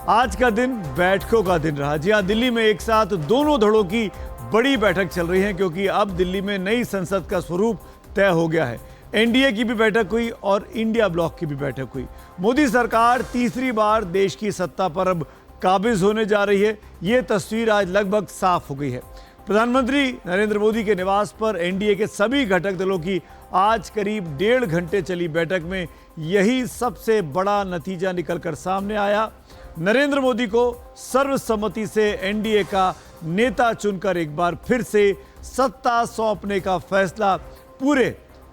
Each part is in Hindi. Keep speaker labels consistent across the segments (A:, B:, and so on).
A: आज का दिन बैठकों का दिन रहा। जी हाँ, दिल्ली में एक साथ दोनों धड़ों की बड़ी बैठक चल रही है क्योंकि अब दिल्ली में नई संसद का स्वरूप तय हो गया है। एनडीए की भी बैठक हुई और इंडिया ब्लॉक की भी बैठक हुई। मोदी सरकार तीसरी बार देश की सत्ता पर अब काबिज होने जा रही है। ये तस्वीर आज लगभग साफ हो गई है। प्रधानमंत्री नरेंद्र मोदी के निवास पर एनडीए के सभी घटक दलों की आज करीब 1.5 घंटे चली बैठक में यही सबसे बड़ा नतीजा निकलकर सामने आया। नरेंद्र मोदी को सर्वसम्मति से एनडीए का नेता चुनकर एक बार फिर से सत्ता सौंपने का फैसला पूरे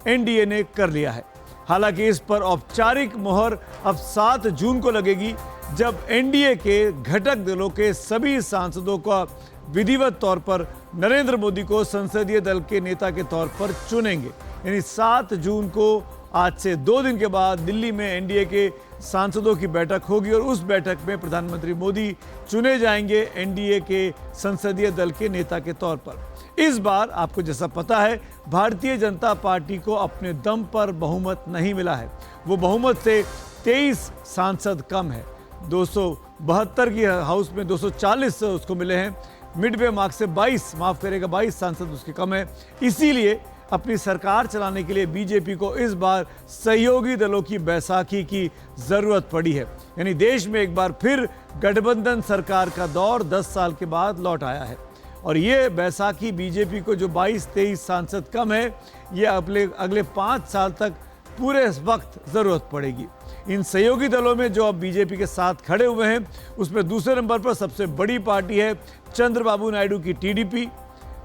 A: एनडीए ने कर लिया है। हालांकि इस पर औपचारिक मोहर अब 7 जून को लगेगी, जब एनडीए के घटक दलों के सभी सांसदों का विधिवत तौर पर नरेंद्र मोदी को संसदीय दल के नेता के तौर पर चुनेंगे। यानी 7 जून को आज से 2 दिन के बाद दिल्ली में एनडीए के सांसदों की बैठक होगी और उस बैठक में प्रधानमंत्री मोदी चुने जाएंगे एनडीए के संसदीय दल के नेता के तौर पर। इस बार आपको जैसा पता है, भारतीय जनता पार्टी को अपने दम पर बहुमत नहीं मिला है। वो बहुमत से 23 सांसद कम है। 272 की हाउस में 240 उसको मिले हैं। मिड वे मार्क से 22 सांसद उसके कम है। इसीलिए अपनी सरकार चलाने के लिए बीजेपी को इस बार सहयोगी दलों की बैसाखी की जरूरत पड़ी है। यानी देश में एक बार फिर गठबंधन सरकार का दौर 10 साल के बाद लौट आया है और ये बैसाखी बीजेपी को जो 22-23 सांसद कम है, ये अगले 5 साल तक पूरे वक्त जरूरत पड़ेगी। इन सहयोगी दलों में जो अब बीजेपी के साथ खड़े हुए हैं, उसमें दूसरे नंबर पर सबसे बड़ी पार्टी है चंद्रबाबू नायडू की टीडीपी,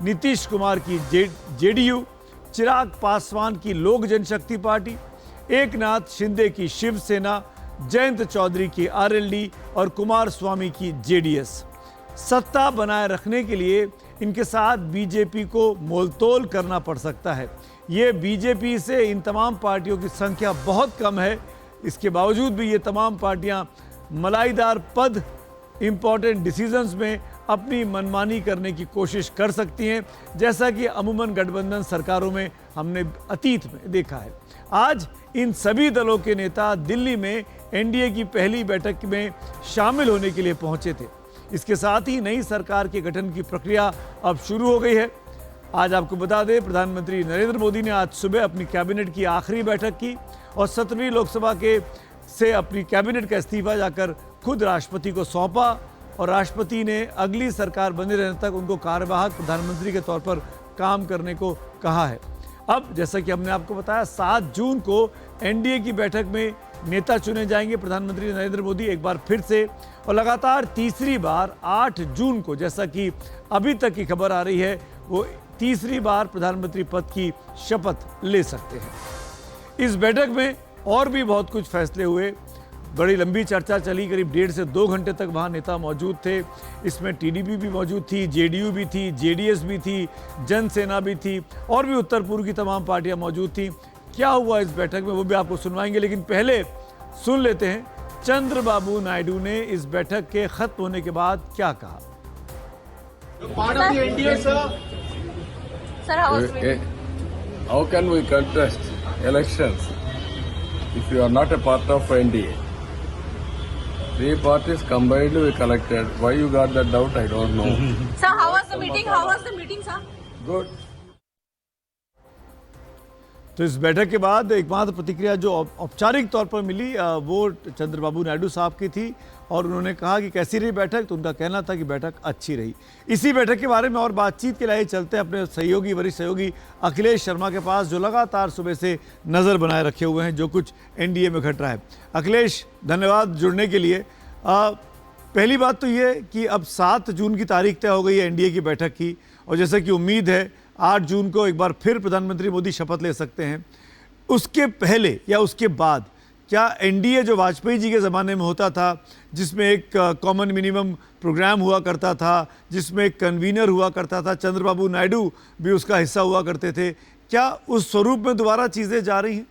A: नीतीश कुमार की जेडीयू, चिराग पासवान की लोक जनशक्ति पार्टी, एकनाथ शिंदे की शिवसेना, जयंत चौधरी की आरएलडी और कुमार स्वामी की जेडीएस। सत्ता बनाए रखने के लिए इनके साथ बीजेपी को मोलतोल करना पड़ सकता है। ये बीजेपी से इन तमाम पार्टियों की संख्या बहुत कम है। इसके बावजूद भी ये तमाम पार्टियां मलाईदार पद, इंपॉर्टेंट डिसीजंस में अपनी मनमानी करने की कोशिश कर सकती हैं, जैसा कि अमूमन गठबंधन सरकारों में हमने अतीत में देखा है। आज इन सभी दलों के नेता दिल्ली में एनडीए की पहली बैठक में शामिल होने के लिए पहुंचे थे। इसके साथ ही नई सरकार के गठन की प्रक्रिया अब शुरू हो गई है। आज आपको बता दें, प्रधानमंत्री नरेंद्र मोदी ने आज सुबह अपनी कैबिनेट की आखिरी बैठक की और 17वीं लोकसभा से अपनी कैबिनेट का इस्तीफा जाकर खुद राष्ट्रपति को सौंपा और राष्ट्रपति ने अगली सरकार बने रहने तक उनको कार्यवाहक प्रधानमंत्री के तौर पर काम करने को कहा है। अब जैसा कि हमने आपको बताया, 7 जून को एनडीए की बैठक में नेता चुने जाएंगे प्रधानमंत्री नरेंद्र मोदी एक बार फिर से, और लगातार तीसरी बार 8 जून को, जैसा कि अभी तक की खबर आ रही है, वो तीसरी बार प्रधानमंत्री पद की शपथ ले सकते हैं। इस बैठक में और भी बहुत कुछ फैसले हुए। बड़ी लंबी चर्चा चली, करीब 1.5 से 2 घंटे तक वहाँ नेता मौजूद थे। इसमें टीडीपी भी मौजूद थी, जेडीयू भी थी, जेडीएस भी थी, जनसेना भी थी और भी उत्तर पूर्व की तमाम पार्टियां मौजूद थी। क्या हुआ इस बैठक में वो भी आपको सुनवाएंगे, लेकिन पहले सुन लेते हैं चंद्रबाबू नायडू ने इस बैठक के खत्म होने के बाद क्या कहा।
B: How can we contest elections if you are not a part of NDA? 3 parties combined we collected. Why you got that doubt? I don't know.
C: Sir, how was the meeting? How was the meeting, sir?
B: Good.
A: तो इस बैठक के बाद एकमात्र प्रतिक्रिया जो औपचारिक तौर पर मिली वो चंद्रबाबू नायडू साहब की थी और उन्होंने कहा कि कैसी रही बैठक, तो उनका कहना था कि बैठक अच्छी रही। इसी बैठक के बारे में और बातचीत के लिए चलते हैं अपने सहयोगी, वरिष्ठ सहयोगी अखिलेश शर्मा के पास, जो लगातार सुबह से नज़र बनाए रखे हुए हैं जो कुछ एनडीए में घट रहा है। अखिलेश, धन्यवाद जुड़ने के लिए। पहली बात तो ये कि अब 7 जून की तारीख तय हो गई है एनडीए की बैठक की, और जैसा कि उम्मीद है 8 जून को एक बार फिर प्रधानमंत्री मोदी शपथ ले सकते हैं। उसके पहले या उसके बाद क्या एनडीए जो वाजपेयी जी के ज़माने में होता था, जिसमें एक कॉमन मिनिमम प्रोग्राम हुआ करता था, जिसमें एक कन्वीनर हुआ करता था, चंद्रबाबू नायडू भी उसका हिस्सा हुआ करते थे, क्या उस स्वरूप में दोबारा चीज़ें जा रही हैं?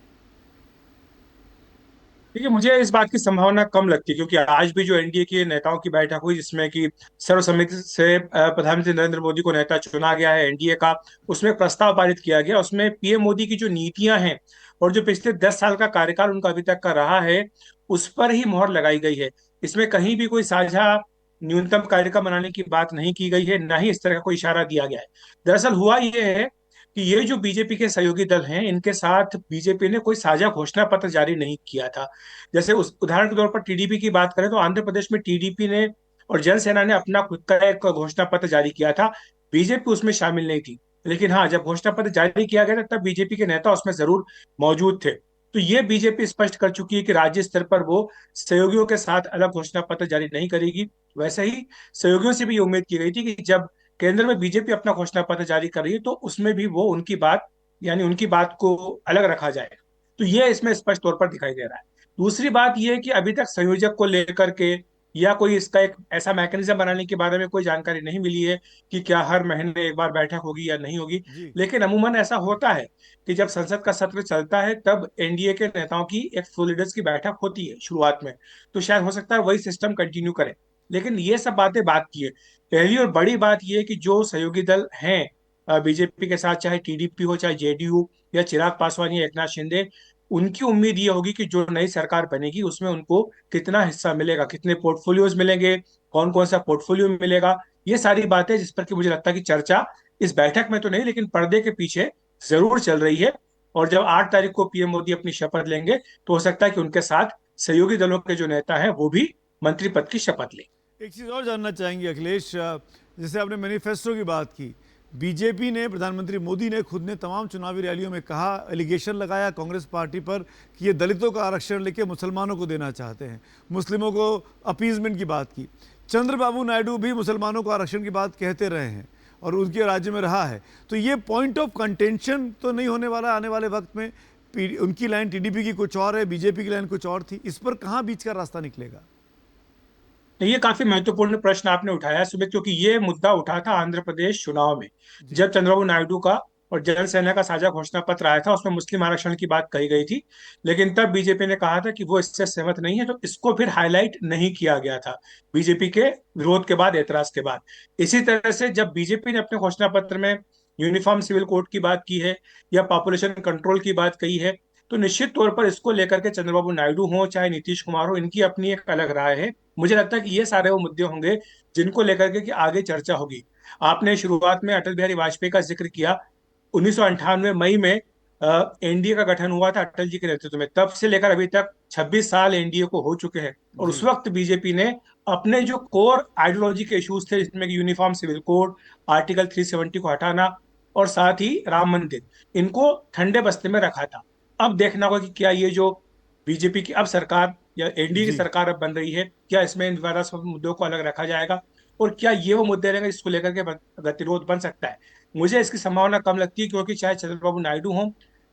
D: देखिए, मुझे इस बात की संभावना कम लगती है क्योंकि आज भी जो एनडीए के नेताओं की बैठक हुई जिसमें कि सर्वसम्मति से प्रधानमंत्री नरेंद्र मोदी को नेता चुना गया है एनडीए का, उसमें प्रस्ताव पारित किया गया। उसमें पीएम मोदी की जो नीतियां हैं और जो पिछले 10 साल का कार्यकाल उनका अभी तक का रहा है, उस पर ही मोहर लगाई गई है। इसमें कहीं भी कोई साझा न्यूनतम कार्यक्रम बनाने की बात नहीं की गई है, ना ही इस तरह का कोई इशारा दिया गया है। दरअसल हुआ ये है कि ये जो बीजेपी के सहयोगी दल हैं, इनके साथ बीजेपी ने कोई साझा घोषणा पत्र जारी नहीं किया था। जैसे उस उदाहरण के तौर पर टीडीपी की बात करें तो आंध्र प्रदेश में टीडीपी ने और जनसेना ने अपना खुद का एक घोषणा पत्र जारी किया था। बीजेपी उसमें शामिल नहीं थी, लेकिन हाँ, जब घोषणा पत्र जारी किया गया था तब बीजेपी के नेता उसमें जरूर मौजूद थे। तो ये बीजेपी स्पष्ट कर चुकी है कि राज्य स्तर पर वो सहयोगियों के साथ अलग घोषणा पत्र जारी नहीं करेगी। वैसे ही सहयोगियों से भी ये उम्मीद की गई थी कि जब केंद्र में बीजेपी अपना घोषणा पत्र जारी कर रही है तो उसमें भी वो उनकी बात, यानी उनकी बात को अलग रखा जाए। तो ये इसमें स्पष्ट तौर पर दिखाई दे रहा है। दूसरी बात यह है कि अभी तक संयोजक को लेकर के या कोई इसका एक ऐसा मैकेनिज्म बनाने के बारे में कोई जानकारी नहीं मिली है कि क्या हर महीने एक बार बैठक होगी या नहीं होगी।
A: जी।
D: लेकिन अमूमन ऐसा होता है कि जब संसद का सत्र चलता है तब एनडीए के नेताओं की एक फुल लीडर्स की बैठक होती है शुरुआत में। तो शायद हो सकता है वही सिस्टम कंटिन्यू करे। लेकिन ये सब बातें बात की है। पहली और बड़ी बात यह है कि जो सहयोगी दल हैं बीजेपी के साथ, चाहे टीडीपी हो, चाहे जेडीयू या चिराग पासवान या एकनाथ शिंदे, उनकी उम्मीद ये होगी कि जो नई सरकार बनेगी उसमें उनको कितना हिस्सा मिलेगा, कितने पोर्टफोलियोज मिलेंगे, कौन कौन सा पोर्टफोलियो मिलेगा। ये सारी बातें जिस पर कि मुझे लगता है कि चर्चा इस बैठक में तो नहीं लेकिन पर्दे के पीछे जरूर चल रही है। और जब 8 तारीख को पीएम मोदी अपनी शपथ लेंगे तो हो सकता है कि उनके साथ सहयोगी दलों के जो नेता हैं वो भी मंत्री पद की शपथ लें।
A: एक चीज़ और जानना चाहेंगे अखिलेश, जैसे आपने मैनिफेस्टो की बात की, बीजेपी ने, प्रधानमंत्री मोदी ने खुद ने तमाम चुनावी रैलियों में कहा, एलिगेशन लगाया कांग्रेस पार्टी पर कि ये दलितों का आरक्षण लेके मुसलमानों को देना चाहते हैं, मुस्लिमों को अपीजमेंट की बात की। चंद्रबाबू नायडू भी मुसलमानों को आरक्षण की बात कहते रहे हैं और उनके राज्य में रहा है। तो ये पॉइंट ऑफ कंटेंशन तो नहीं होने वाला आने वाले वक्त में? उनकी लाइन टीडीपी की कुछ और है, बीजेपी की लाइन कुछ और थी, इस पर कहाँ बीच का रास्ता निकलेगा?
D: तो ये काफी महत्वपूर्ण प्रश्न आपने उठाया सुमित, क्योंकि ये मुद्दा उठा था आंध्र प्रदेश चुनाव में।
A: जी।
D: जब चंद्रबाबू नायडू का और जनसेना का साझा घोषणा पत्र आया था उसमें मुस्लिम आरक्षण की बात कही गई थी, लेकिन तब बीजेपी ने कहा था कि वो इससे सहमत नहीं है, तो इसको फिर हाईलाइट नहीं किया गया था बीजेपी के विरोध के बाद, एतराज के बाद। इसी तरह से जब बीजेपी ने अपने घोषणा पत्र में यूनिफॉर्म सिविल कोड की बात की है या पॉपुलेशन कंट्रोल की बात कही है, तो निश्चित तौर पर इसको लेकर के चंद्रबाबू नायडू हो चाहे नीतीश कुमार हो, इनकी अपनी एक अलग राय है। मुझे लगता है कि ये सारे वो मुद्दे होंगे जिनको लेकर के कि आगे चर्चा होगी। आपने शुरुआत में अटल बिहारी वाजपेयी का जिक्र किया। 1998 मई में एनडीए का गठन हुआ था अटल जी के नेतृत्व में। तब से लेकर अभी तक 26 साल एनडीए को हो चुके हैं और उस
A: जी।
D: वक्त बीजेपी ने अपने जो कोर आइडियोलॉजी के इश्यूज थे, जिसमें यूनिफॉर्म सिविल कोड, आर्टिकल 370 को हटाना और साथ ही राम मंदिर, इनको ठंडे बस्ते में रखा था। अब देखना होगा कि क्या ये जो बीजेपी की अब सरकार या एनडीए की
A: जी।
D: सरकार अब बन रही है, क्या इसमें इन विवादास्पद मुद्दों को अलग रखा जाएगा और क्या ये वो मुद्दे रहेंगे जिसको लेकर के गतिरोध बन सकता है। मुझे इसकी संभावना कम लगती है, क्योंकि चाहे चंद्रबाबू नायडू हो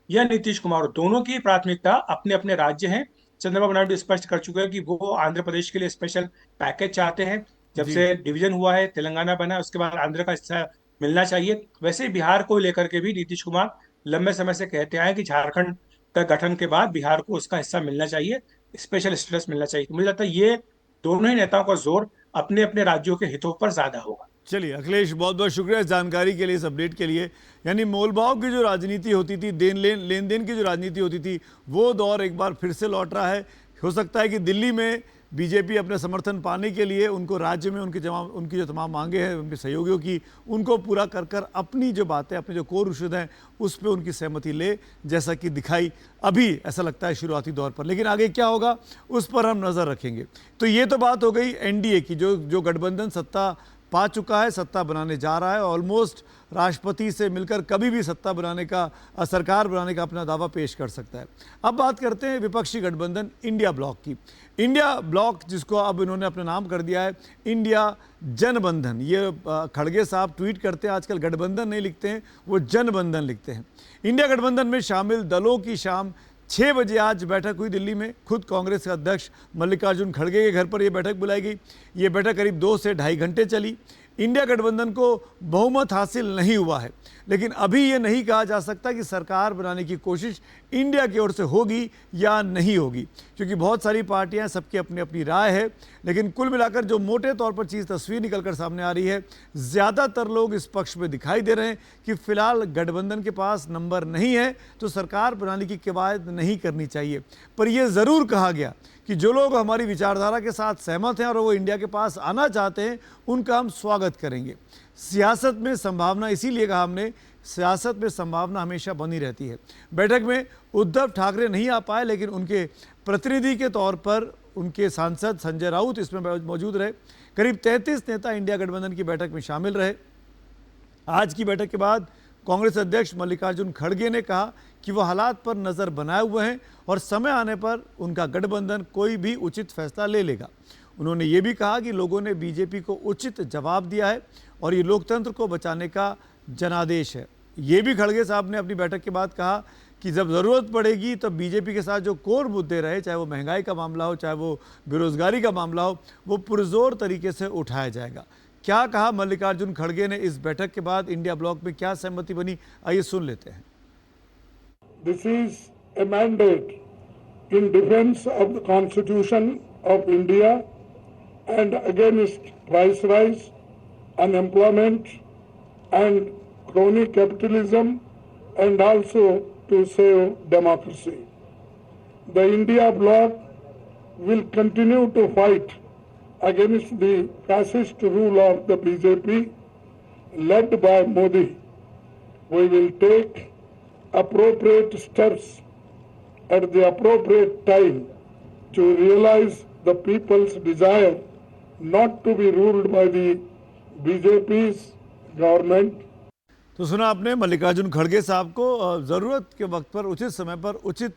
D: या नीतीश कुमार हो, दोनों की प्राथमिकता अपने अपने राज्य हैं। चंद्रबाबू नायडू स्पष्ट कर चुके हैं कि वो आंध्र प्रदेश के लिए स्पेशल पैकेज चाहते हैं। जब
A: जी।
D: से डिवीजन हुआ है, तेलंगाना बना है, उसके बाद आंध्र का हिस्सा मिलना चाहिए। वैसे ही बिहार को लेकर के भी नीतीश कुमार लंबे समय से कहते आए कि झारखंड का गठन के बाद बिहार को उसका हिस्सा मिलना चाहिए, स्पेशल स्टेटस मिलना चाहिए। तो मुझे लगता है ये दोनों ही नेताओं का जोर अपने अपने राज्यों के हितों पर ज्यादा होगा।
A: चलिए अखिलेश, बहुत बहुत शुक्रिया इस जानकारी के लिए, इस अपडेट के लिए। यानी मोलभाव की जो राजनीति होती थी, लेन देन की जो राजनीति होती थी, वो दौर एक बार फिर से लौट रहा है। हो सकता है कि दिल्ली में बीजेपी अपने समर्थन पाने के लिए उनको राज्य में उनकी जो तमाम मांगे हैं उनके सहयोगियों की, उनको पूरा कर कर अपनी जो बातें, अपने जो कोर इशूज हैं उस पर उनकी सहमति ले, जैसा कि दिखाई अभी ऐसा लगता है शुरुआती दौर पर। लेकिन आगे क्या होगा उस पर हम नज़र रखेंगे। तो ये तो बात हो गई एनडीए की, जो गठबंधन सत्ता पा चुका है, सत्ता बनाने जा रहा है, ऑलमोस्ट राष्ट्रपति से मिलकर कभी भी सत्ता बनाने का, सरकार बनाने का अपना दावा पेश कर सकता है। अब बात करते हैं विपक्षी गठबंधन इंडिया ब्लॉक की। इंडिया ब्लॉक, जिसको अब इन्होंने अपना नाम कर दिया है इंडिया जनबंधन। ये खड़गे साहब ट्वीट करते हैं आजकल, गठबंधन नहीं लिखते हैं, वो जनबंधन लिखते हैं। इंडिया गठबंधन में शामिल दलों की शाम 6 बजे आज बैठक हुई दिल्ली में। खुद कांग्रेस के अध्यक्ष मल्लिकार्जुन खड़गे के घर पर यह बैठक बुलाई गई। ये बैठक करीब 2 से ढाई घंटे चली। इंडिया गठबंधन को बहुमत हासिल नहीं हुआ है, लेकिन अभी ये नहीं कहा जा सकता कि सरकार बनाने की कोशिश इंडिया की ओर से होगी या नहीं होगी, क्योंकि बहुत सारी पार्टियां, सबकी अपनी अपनी राय है। लेकिन कुल मिलाकर जो मोटे तौर पर चीज़ तस्वीर निकलकर सामने आ रही है, ज़्यादातर लोग इस पक्ष में दिखाई दे रहे हैं कि फिलहाल गठबंधन के पास नंबर नहीं है तो सरकार बनाने की कवायद नहीं करनी चाहिए। पर यह ज़रूर कहा गया कि जो लोग हमारी विचारधारा के साथ सहमत हैं और वो इंडिया के पास आना चाहते हैं, उनका हम स्वागत करेंगे। सियासत में संभावना, इसीलिए कहा हमने, सियासत में संभावना हमेशा बनी रहती है। बैठक में उद्धव ठाकरे नहीं आ पाए, लेकिन उनके प्रतिनिधि के तौर पर उनके सांसद संजय राउत इसमें मौजूद रहे। करीब 33 नेता इंडिया गठबंधन की बैठक में शामिल रहे। आज की बैठक के बाद कांग्रेस अध्यक्ष मल्लिकार्जुन खड़गे ने कहा कि वो हालात पर नज़र बनाए हुए हैं और समय आने पर उनका गठबंधन कोई भी उचित फैसला ले लेगा। उन्होंने ये भी कहा कि लोगों ने बीजेपी को उचित जवाब दिया है और ये लोकतंत्र को बचाने का जनादेश है। ये भी खड़गे साहब ने अपनी बैठक के बाद कहा कि जब ज़रूरत पड़ेगी तब बीजेपी के साथ जो कोर मुद्दे रहे, चाहे वो महंगाई का मामला हो, चाहे वो बेरोजगारी का मामला हो, वो पुरजोर तरीके से उठाया जाएगा। क्या कहा मल्लिकार्जुन खड़गे ने इस बैठक के बाद, इंडिया ब्लॉक में क्या सहमति बनी, आइए सुन लेते हैं।
E: This is a mandate in defense of the Constitution of India and against price rise, unemployment and crony capitalism, and also to save democracy. The India bloc will continue to fight against the fascist rule of the BJP led by Modi. We will take appropriate steps at the appropriate time to realize the people's desire not to be ruled by the BJP's government.
A: तो सुना आपने मल्लिकार्जुन खड़गे साहब को, ज़रूरत के वक्त पर, उचित समय पर उचित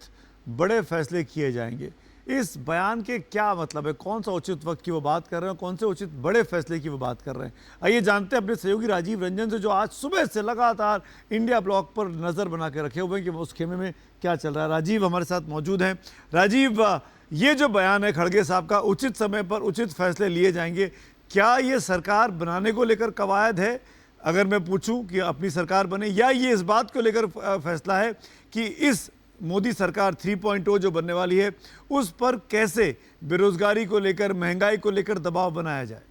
A: बड़े फैसले किए जाएंगे। इस बयान के क्या मतलब है, कौन सा उचित वक्त की वो बात कर रहे हैं, कौन से उचित बड़े फैसले की वो बात कर रहे हैं, आइए जानते हैं अपने सहयोगी राजीव रंजन से, जो आज सुबह से लगातार इंडिया ब्लॉक पर नज़र बना के रखे हुए हैं कि उस खेमे में क्या चल रहा है। राजीव हमारे साथ मौजूद हैं। राजीव, ये जो बयान है खड़गे साहब का, उचित समय पर उचित फैसले लिए जाएंगे, क्या ये सरकार बनाने को लेकर कवायद है, अगर मैं पूछूं कि अपनी सरकार बने, या ये इस बात को लेकर फैसला है कि इस मोदी सरकार 3.0 जो बनने वाली है उस पर कैसे बेरोजगारी को लेकर, महंगाई को लेकर दबाव बनाया जाए?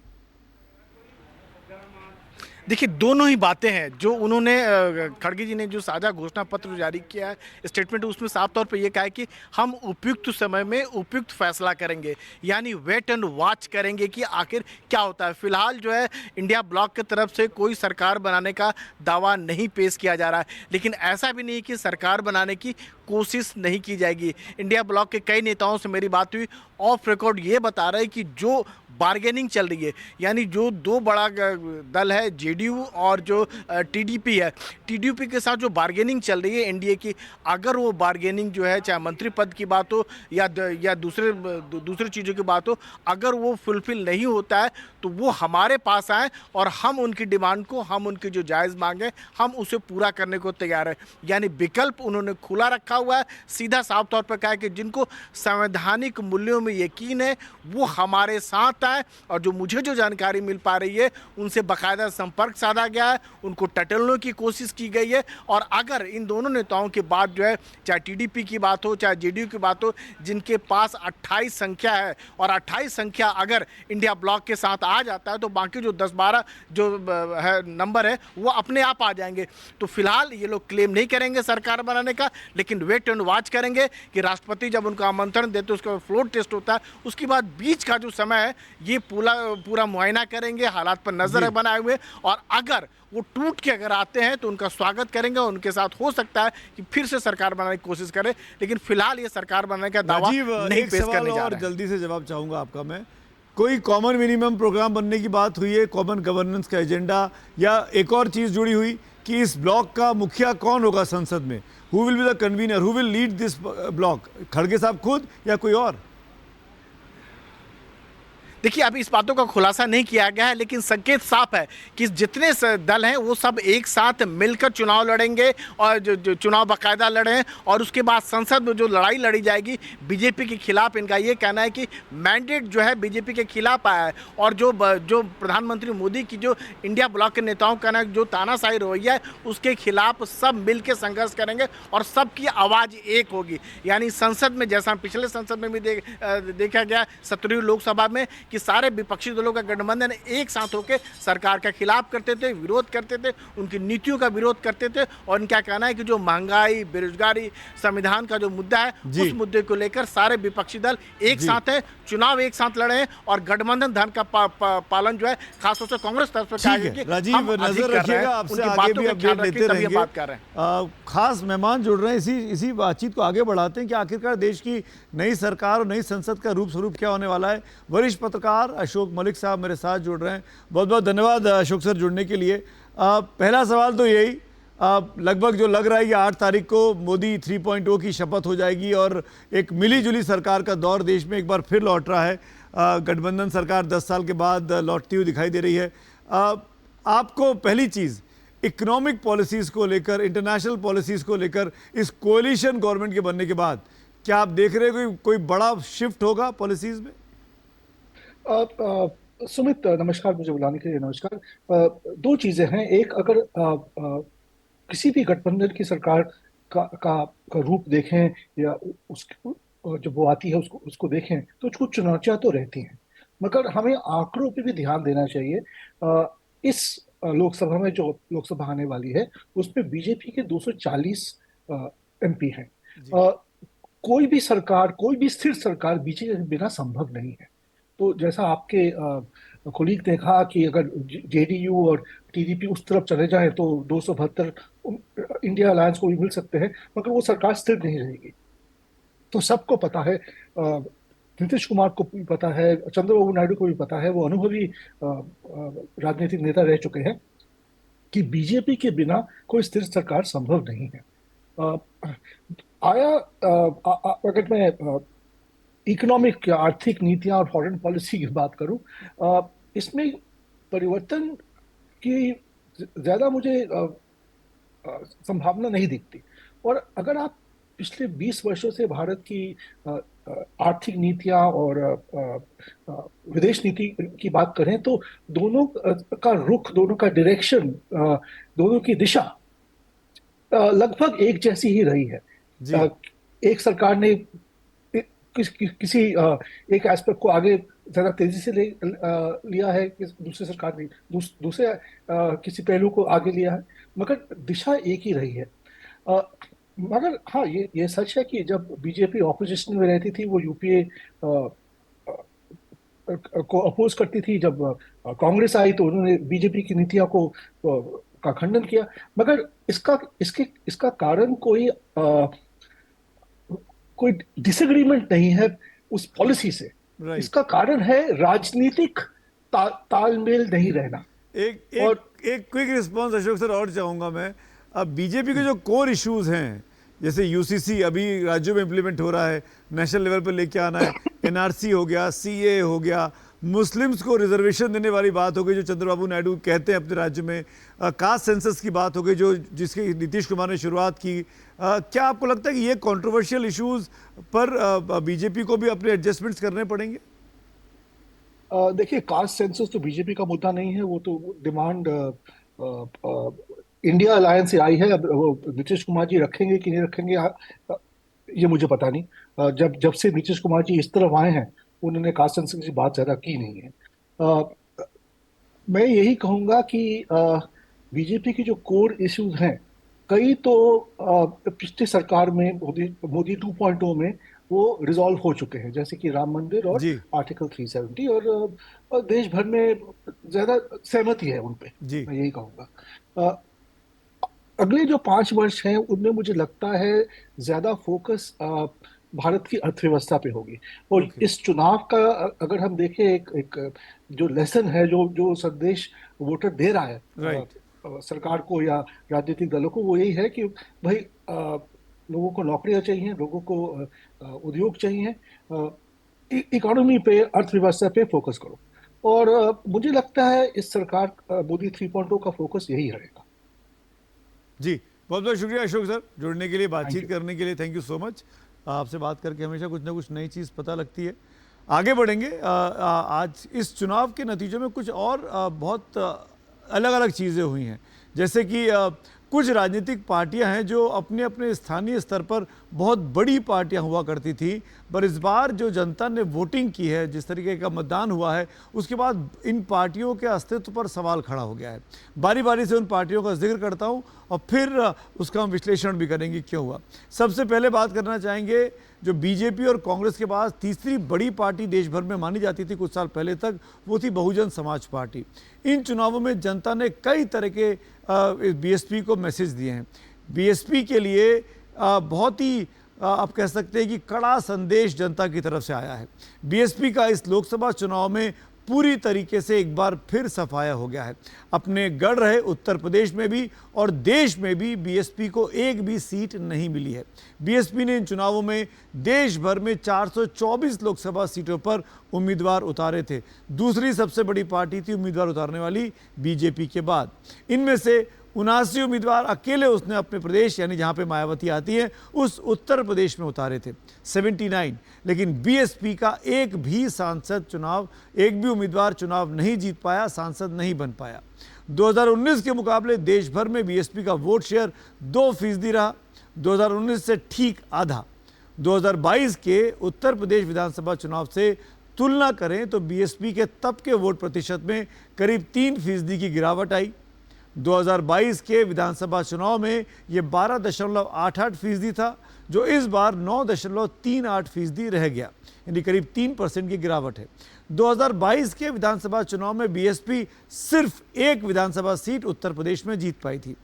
F: देखिए, दोनों ही बातें हैं। जो उन्होंने खड़गे जी ने जो साझा घोषणा पत्र जारी किया है, स्टेटमेंट, उसमें साफ तौर पे ये कहा है कि हम उपयुक्त समय में उपयुक्त फैसला करेंगे, यानी वेट एंड वॉच करेंगे कि आखिर क्या होता है। फिलहाल जो है इंडिया ब्लॉक की तरफ से कोई सरकार बनाने का दावा नहीं पेश किया जा रहा है, लेकिन ऐसा भी नहीं कि सरकार बनाने की कोशिश नहीं की जाएगी। इंडिया ब्लॉक के कई नेताओं से मेरी बात हुई, ऑफ रिकॉर्ड ये बता रहे हैं कि जो बार्गेनिंग चल रही है, यानी जो दो बड़ा दल है जेडीयू और जो टीडीपी है, टीडीपी के साथ जो बार्गेनिंग चल रही है एनडीए की, अगर वो बार्गेनिंग जो है, चाहे मंत्री पद की बात हो या दूसरे चीज़ों की बात हो, अगर वो फुलफिल नहीं होता है तो वो हमारे पास आए और हम उनकी डिमांड को, हम उनकी जो जायज़ मांगे, हम उसे पूरा करने को तैयार है। यानी विकल्प उन्होंने खुला रखा हुआ है। सीधा साफ तौर पर कहा है कि जिनको संवैधानिक मूल्यों में यकीन है वो हमारे साथ आए, और जो मुझे जो जानकारी मिल पा रही है उनसे बाकायदा संपर्क साधा गया है, उनको टटोलने की कोशिश की गई है। और अगर इन दोनों नेताओं के बाद जो है, चाहे टीडीपी की बात हो चाहे जेडीयू की बात हो, जिनके पास 28 संख्या है, और 28 संख्या अगर इंडिया ब्लॉक के साथ आ जाता है तो बाकी जो 10-12 जो है नंबर है वो अपने आप आ जाएंगे। तो फिलहाल ये लोग क्लेम नहीं करेंगे सरकार बनाने का, लेकिन वेट एंड वॉच करेंगे कि राष्ट्रपति जब उनका आमंत्रण देते उसका फ्लोर टेस्ट होता है, उसके बाद बीच का जो समय है ये पूरा मुआयना करेंगे, हालात पर नजर बनाए हुए, और अगर वो टूट के अगर आते हैं तो उनका स्वागत करेंगे। उनके साथ हो सकता है कि फिर से सरकार बनाने की कोशिश करें, लेकिन फिलहाल ये सरकार बनाने का दावा नहीं पेश करने जा रहा है।
A: जल्दी से जवाब चाहूंगा आपका मैं, कोई कॉमन मिनिमम प्रोग्राम बनने की बात हुई है, कॉमन गवर्नेंस का एजेंडा, या एक और चीज जुड़ी हुई कि इस ब्लॉक का मुखिया कौन होगा संसद में, who will be the convener, who will lead this block, खड़गे साहब खुद या कोई और?
F: देखिए, अभी इस बातों का खुलासा नहीं किया गया है, लेकिन संकेत साफ है कि जितने दल हैं वो सब एक साथ मिलकर चुनाव लड़ेंगे, और जो चुनाव बाकायदा लड़ें, और उसके बाद संसद में जो लड़ाई लड़ी जाएगी बीजेपी के खिलाफ, इनका ये कहना है कि मैंडेट जो है बीजेपी के खिलाफ आया है, और जो प्रधानमंत्री मोदी की जो इंडिया ब्लॉक के नेताओं का कहना है जो तानाशाही रवैया है, उसके खिलाफ सब मिलकर संघर्ष करेंगे और सबकी आवाज़ एक होगी। यानी संसद में, जैसा पिछले संसद में भी देखा गया 17वीं लोकसभा में, कि सारे विपक्षी दलों का गठबंधन एक साथ होकर सरकार का खिलाफ करते थे, विरोध करते थे, उनकी नीतियों का विरोध करते थे। और इनका कहना है कि जो महंगाई, बेरोजगारी, संविधान का जो मुद्दा है, उस मुद्दे को लेकर सारे विपक्षी दल एक साथ है, चुनाव एक साथ लड़े हैं और गठबंधन धर्म का पालन जो है खासतौर से कांग्रेस तरफ से
A: ठीक है राजीव, नजर रखिएगा, आपसे आगे भी अपडेट लेते रहेंगे। खास मेहमान जुड़ रहे हैं, इसी बातचीत को आगे बढ़ाते हैं कि आखिरकार देश की नई सरकार और नई संसद का रूप स्वरूप क्या होने वाला है। वरिष्ठ पत्रकार अशोक मलिक साहब मेरे साथ जुड़ रहे हैं। बहुत बहुत धन्यवाद अशोक सर जुड़ने के लिए। पहला सवाल तो यही, लगभग जो लग रहा है कि 8 तारीख को मोदी 3.0 की शपथ हो जाएगी और एक मिलीजुली सरकार का दौर देश में एक बार फिर लौट रहा है। गठबंधन सरकार 10 साल के बाद लौटती हुई दिखाई दे रही है। आपको पहली चीज़ इकोनॉमिक पॉलिसीज़ को लेकर, इंटरनेशनल पॉलिसीज़ को लेकर इस कोलिशन गवर्नमेंट के बनने के बाद क्या आप देख रहे हो कोई बड़ा शिफ्ट होगा पॉलिसीज़ में?
G: सुमित नमस्कार, मुझे बुलाने के लिए नमस्कार। दो चीज़ें हैं। एक, अगर किसी भी गठबंधन की सरकार का रूप देखें या उसकी जब वो आती है उसको देखें तो कुछ चुनौतियां तो रहती हैं, मगर हमें आंकड़ों पे भी ध्यान देना चाहिए। इस लोकसभा में जो लोकसभा आने वाली है उसमें बीजेपी के 240 एमपी हैं। कोई भी सरकार, कोई भी स्थिर सरकार बीजेपी के बिना संभव नहीं है। तो जैसा आपके कोलीग ने कहा कि अगर जेडीयू और टीडीपी उस तरफ चले जाएं तो 272 इंडिया अलायंस को भी मिल सकते हैं, मगर वो सरकार स्थिर नहीं रहेगी। तो सबको पता है, नीतीश कुमार को भी पता है, चंद्रबाबू नायडू को भी पता है, वो अनुभवी राजनीतिक नेता रह चुके हैं कि बीजेपी के बिना कोई स्थिर सरकार संभव नहीं है। अगर मैं इकोनॉमिक या आर्थिक नीतियां और फॉरेन पॉलिसी की बात करूं, इसमें परिवर्तन की ज्यादा मुझे संभावना नहीं दिखती। और अगर आप पिछले 20 वर्षों से भारत की आर्थिक नीतियां और विदेश नीति की बात करें तो दोनों का रुख, दोनों का डायरेक्शन, दोनों की दिशा लगभग एक जैसी ही रही है। एक सरकार ने किसी एक एस्पेक्ट को आगे ज्यादा तेजी से लिया है, दूसरी सरकार ने दूसरे किसी पहलू को आगे लिया है, मगर दिशा एक ही रही है। मगर हाँ, ये सच है कि जब बीजेपी ऑपोजिशन में रहती थी वो यूपीए को अपोज करती थी। जब कांग्रेस आई तो उन्होंने बीजेपी की नीतियों का खंडन किया। मगर इसका कारण कोई डिसएग्रीमेंट नहीं है उस पॉलिसी से। इसका कारण है राजनीतिक तालमेल नहीं रहना।
A: एक क्विक रिस्पांस अशोक सर और चाहूंगा मैं। अब बीजेपी के जो कोर इश्यूज हैं, जैसे यूसीसी अभी राज्यों में इम्प्लीमेंट हो रहा है, नेशनल लेवल पर लेके आना है, एनआरसी हो गया, सीए हो गया, मुस्लिम्स को रिजर्वेशन देने वाली बात हो गई जो चंद्रबाबू नायडू कहते हैं अपने राज्य में, कास्ट सेंसस की बात हो गई जिसकी नीतीश कुमार ने शुरुआत की। क्या आपको लगता है कि ये कंट्रोवर्शियल इश्यूज पर बीजेपी को भी अपने एडजस्टमेंट्स करने पड़ेंगे?
G: देखिए, कास्ट सेंसस तो बीजेपी का मुद्दा नहीं है, वो तो डिमांड इंडिया अलायंस से आई है। अब वो नीतीश कुमार जी रखेंगे कि नहीं रखेंगे ये मुझे पता नहीं। जब से नीतीश कुमार जी इस तरफ आए हैं उन्होंने कास्ट सेंसस की बात ज्यादा की नहीं है। मैं यही कहूंगा कि बीजेपी की जो कोर इश्यूज हैं, कई तो पिछली सरकार में मोदी 2.0 में वो रिजॉल्व हो चुके हैं, जैसे कि राम मंदिर और आर्टिकल 370, और देश भर में ज्यादा सहमति है उन पे। मैं यही कहूंगा। अगले जो 5 वर्ष हैं उनमें मुझे लगता है ज्यादा फोकस भारत की अर्थव्यवस्था पे होगी। और इस चुनाव का अगर हम देखें, एक जो लेसन है, जो संदेश वोटर दे रहा है सरकार को या राजनीतिक दलों को, वो यही है कि भाई लोगों को नौकरियां चाहिए, लोगों को उद्योग चाहिए, इकोनॉमी पे, अर्थव्यवस्था पे फोकस करो। और मुझे लगता है इस सरकार मोदी 3.0 का फोकस यही रहेगा।
A: जी, बहुत बहुत शुक्रिया अशोक सर जुड़ने के लिए, बातचीत करने के लिए। Thank you so much. आपसे बात करके हमेशा कुछ ना कुछ नई चीज़ पता लगती है। आगे बढ़ेंगे। आज इस चुनाव के नतीजों में कुछ और बहुत अलग अलग चीज़ें हुई हैं, जैसे कि कुछ राजनीतिक पार्टियां हैं जो अपने अपने स्थानीय स्तर पर बहुत बड़ी पार्टियां हुआ करती थी, पर इस बार जो जनता ने वोटिंग की है, जिस तरीके का मतदान हुआ है, उसके बाद इन पार्टियों के अस्तित्व पर सवाल खड़ा हो गया है। बारी बारी से उन पार्टियों का जिक्र करता हूं और फिर उसका हम विश्लेषण भी करेंगे क्यों हुआ। सबसे पहले बात करना चाहेंगे जो बीजेपी और कांग्रेस के बाद तीसरी बड़ी पार्टी देश भर में मानी जाती थी कुछ साल पहले तक, वो थी बहुजन समाज पार्टी। इन चुनावों में जनता ने कई तरह के बीएसपी को मैसेज दिए हैं। बीएसपी के लिए बहुत ही आप कह सकते हैं कि कड़ा संदेश जनता की तरफ से आया है। बीएसपी का इस लोकसभा चुनाव में पूरी तरीके से एक बार फिर सफाया हो गया है। अपने गढ़ रहे उत्तर प्रदेश में भी और देश में भी बीएसपी को एक भी सीट नहीं मिली है। बीएसपी ने इन चुनावों में देश भर में 424 लोकसभा सीटों पर उम्मीदवार उतारे थे। दूसरी सबसे बड़ी पार्टी थी उम्मीदवार उतारने वाली बीजेपी के बाद। इनमें से 79 उम्मीदवार अकेले उसने अपने प्रदेश यानी जहां पे मायावती आती है उस उत्तर प्रदेश में उतारे थे, 79। लेकिन बीएसपी का एक भी उम्मीदवार चुनाव नहीं जीत पाया, सांसद नहीं बन पाया। 2019 के मुकाबले देश भर में बीएसपी का वोट शेयर 2% रहा, 2019 से ठीक आधा। 2022 के उत्तर प्रदेश विधानसभा चुनाव से तुलना करें तो बीएसपी के तब के वोट प्रतिशत में करीब 3% की गिरावट आई। 2022 के विधानसभा चुनाव में ये 12.88% था, जो इस बार 9.38% रह गया, यानी करीब 3% की गिरावट है। 2022 के विधानसभा चुनाव में बीएसपी सिर्फ एक विधानसभा सीट उत्तर प्रदेश में जीत पाई थी।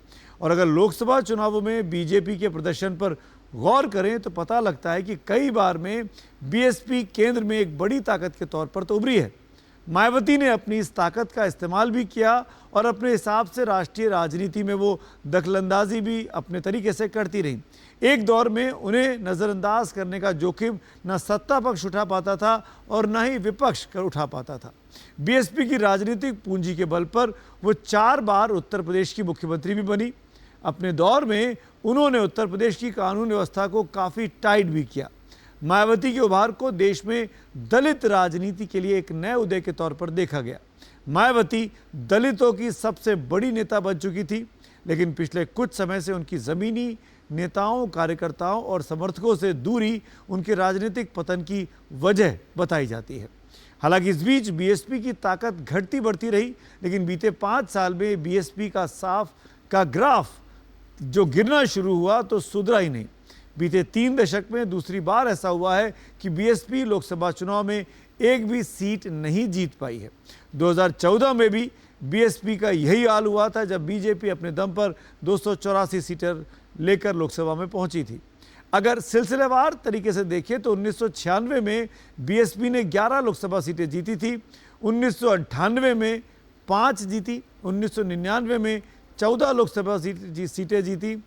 A: और अगर लोकसभा चुनावों में बीजेपी के प्रदर्शन पर गौर करें तो पता लगता है कि कई बार में बीएसपी केंद्र में एक बड़ी ताकत के तौर पर तो उभरी है। मायावती ने अपनी इस ताकत का इस्तेमाल भी किया और अपने हिसाब से राष्ट्रीय राजनीति में वो दखलंदाजी भी अपने तरीके से करती रही। एक दौर में उन्हें नज़रअंदाज करने का जोखिम न सत्ता पक्ष उठा पाता था और न ही विपक्ष कर उठा पाता था। बीएसपी की राजनीतिक पूंजी के बल पर वो 4 बार उत्तर प्रदेश की मुख्यमंत्री भी बनी। अपने दौर में उन्होंने उत्तर प्रदेश की कानून व्यवस्था को काफ़ी टाइट भी किया। मायावती के उभार को देश में दलित राजनीति के लिए एक नए उदय के तौर पर देखा गया। मायावती दलितों की सबसे बड़ी नेता बन चुकी थी, लेकिन पिछले कुछ समय से उनकी ज़मीनी नेताओं, कार्यकर्ताओं और समर्थकों से दूरी उनके राजनीतिक पतन की वजह बताई जाती है। हालांकि इस बीच बीएसपी की ताकत घटती बढ़ती रही, लेकिन बीते 5 साल में बीएसपी का ग्राफ जो गिरना शुरू हुआ तो सुधरा ही नहीं। बीते 3 दशक में दूसरी बार ऐसा हुआ है कि बीएसपी लोकसभा चुनाव में एक भी सीट नहीं जीत पाई है। 2014 में भी बीएसपी का यही हाल हुआ था, जब बीजेपी अपने दम पर 284 सीटें लेकर लोकसभा में पहुंची थी। अगर सिलसिलेवार तरीके से देखें तो 1996 में बीएसपी ने 11 लोकसभा सीटें जीती थी, 1998 में 5 जीती, 1999 में 14 लोकसभा सीटें जीती।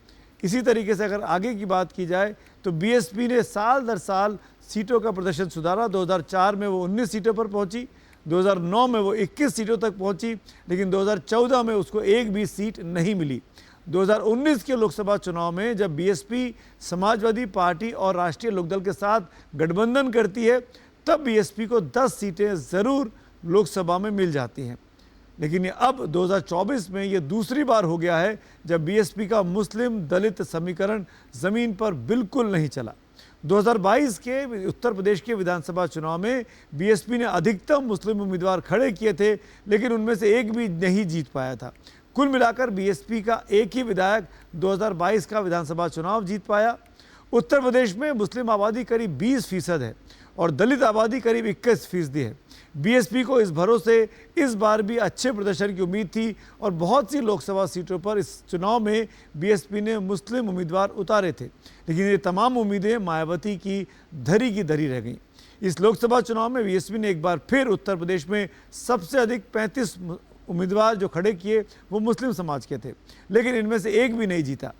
A: इसी तरीके से अगर आगे की बात की जाए तो बीएसपी ने साल दर साल सीटों का प्रदर्शन सुधारा। 2004 में वो 19 सीटों पर पहुंची, 2009 में वो 21 सीटों तक पहुंची, लेकिन 2014 में उसको एक भी सीट नहीं मिली। 2019 के लोकसभा चुनाव में जब बीएसपी समाजवादी पार्टी और राष्ट्रीय लोकदल के साथ गठबंधन करती है, तब बीएसपी को 10 सीटें ज़रूर लोकसभा में मिल जाती हैं। लेकिन ये अब 2024 में ये दूसरी बार हो गया है जब बीएसपी का मुस्लिम दलित समीकरण ज़मीन पर बिल्कुल नहीं चला। 2022 के उत्तर प्रदेश के विधानसभा चुनाव में बीएसपी ने अधिकतम मुस्लिम उम्मीदवार खड़े किए थे, लेकिन उनमें से एक भी नहीं जीत पाया था। कुल मिलाकर बीएसपी का एक ही विधायक 2022 का विधानसभा चुनाव जीत पाया। उत्तर प्रदेश में मुस्लिम आबादी करीब 20% है और दलित आबादी करीब 21% है। बीएसपी को इस भरोसे इस बार भी अच्छे प्रदर्शन की उम्मीद थी और बहुत सी लोकसभा सीटों पर इस चुनाव में बीएसपी ने मुस्लिम उम्मीदवार उतारे थे, लेकिन ये तमाम उम्मीदें मायावती की धरी रह गईं। इस लोकसभा चुनाव में बीएसपी ने एक बार फिर उत्तर प्रदेश में सबसे अधिक 35 उम्मीदवार जो खड़े किए वो मुस्लिम समाज के थे, लेकिन इनमें से एक भी नहीं जीता।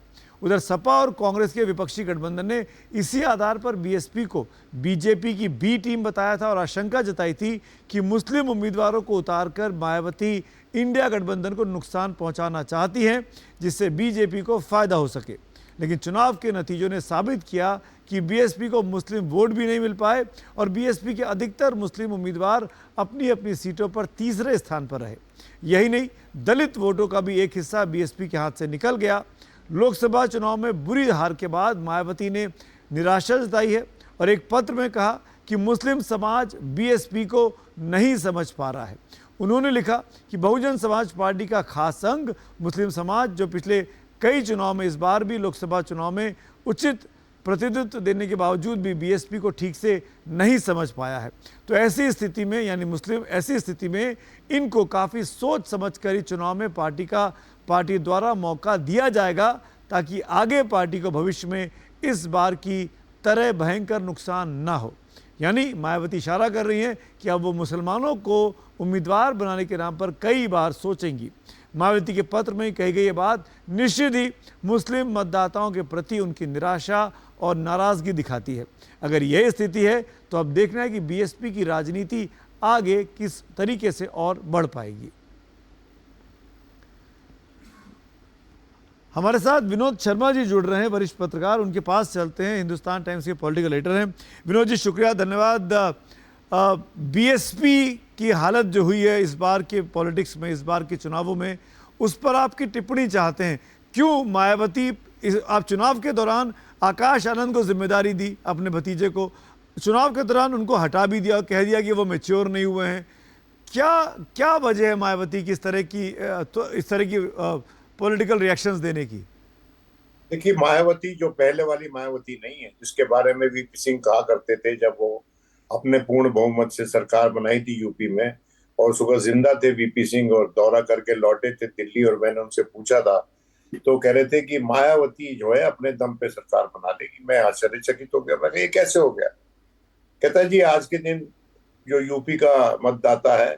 A: उधर सपा और कांग्रेस के विपक्षी गठबंधन ने इसी आधार पर बीएसपी को बीजेपी की बी टीम बताया था और आशंका जताई थी कि मुस्लिम उम्मीदवारों को उतारकर मायावती इंडिया गठबंधन को नुकसान पहुंचाना चाहती हैं, जिससे बीजेपी को फायदा हो सके। लेकिन चुनाव के नतीजों ने साबित किया कि बीएसपी को मुस्लिम वोट भी नहीं मिल पाए और बीएसपी के अधिकतर मुस्लिम उम्मीदवार अपनी अपनी सीटों पर तीसरे स्थान पर रहे। यही नहीं, दलित वोटों का भी एक हिस्सा बीएसपी के हाथ से निकल गया। लोकसभा चुनाव में बुरी हार के बाद मायावती ने निराशा जताई है और एक पत्र में कहा कि मुस्लिम समाज बीएसपी को नहीं समझ पा रहा है। उन्होंने लिखा कि बहुजन समाज पार्टी का खास अंग मुस्लिम समाज, जो पिछले कई चुनाव में इस बार भी लोकसभा चुनाव में उचित प्रतिनिधित्व देने के बावजूद भी बीएसपी को ठीक से नहीं समझ पाया है। तो ऐसी स्थिति में, यानी मुस्लिम, ऐसी स्थिति में इनको काफ़ी सोच समझ कर ही चुनाव में पार्टी द्वारा मौका दिया जाएगा, ताकि आगे पार्टी को भविष्य में इस बार की तरह भयंकर नुकसान ना हो। यानी मायावती इशारा कर रही हैं कि अब वो मुसलमानों को उम्मीदवार बनाने के नाम पर कई बार सोचेंगी। मायावती के पत्र में कही गई ये बात निश्चित ही मुस्लिम मतदाताओं के प्रति उनकी निराशा और नाराज़गी दिखाती है। अगर यह स्थिति है तो अब देखना है कि बीएसपी की राजनीति आगे किस तरीके से और बढ़ पाएगी। हमारे साथ विनोद शर्मा जी जुड़ रहे हैं, वरिष्ठ पत्रकार, उनके पास चलते हैं। हिंदुस्तान टाइम्स के पॉलिटिकल एडिटर हैं। विनोद जी, शुक्रिया, धन्यवाद। बीएसपी की हालत जो हुई है इस बार के पॉलिटिक्स में, इस बार के चुनावों में, उस पर आपकी टिप्पणी चाहते हैं। क्यों मायावती, आप चुनाव के दौरान आकाश आनंद को जिम्मेदारी दी, अपने भतीजे को, चुनाव के दौरान उनको हटा भी दिया, कह दिया कि वो मैच्योर नहीं हुए हैं। क्या वजह है मायावती की इस तरह की पॉलिटिकल रिएक्शंस देने की?
H: देखिए, मायावती जो पहले वाली मायावती नहीं है जिसके बारे में वीपी सिंह कहा करते थे जब वो अपने पूर्ण बहुमत से सरकार बनाई थी यूपी में, और सुबह जिंदा थे वीपी सिंह और दौरा करके लौटे थे दिल्ली, और मैंने उनसे पूछा था तो कह रहे थे कि मायावती जो है अपने दम पे सरकार बना लेगी। मैं आश्चर्यचकित हो गया, मैं ये कैसे हो गया? कहता है जी, आज के दिन जो यूपी का मतदाता है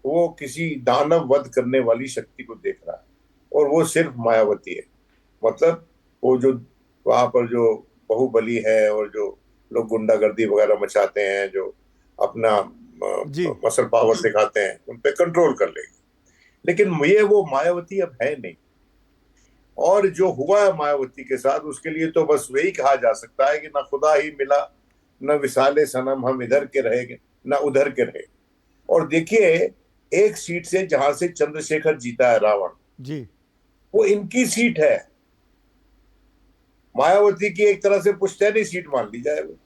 H: वो किसी दानव वध करने वाली शक्ति को देख रहा है, और वो सिर्फ मायावती है। मतलब वो जो वहां पर जो बाहुबली है और जो लोग गुंडागर्दी वगैरह मचाते हैं, जो अपना मसल पावर दिखाते हैं, उन पे कंट्रोल कर लेगी। लेकिन ये वो मायावती अब है नहीं, और जो हुआ है मायावती के साथ उसके लिए तो बस वही कहा जा सकता है कि ना खुदा ही मिला, न विसाले सनम हम इधर के रहेंगे ना उधर के रहे। और देखिए, एक सीट से जहां से चंद्रशेखर जीता है रावण
A: जी,
H: वो इनकी सीट है। मायावती की एक तरह से पुश्तैनी सीट मान ली जाए, वो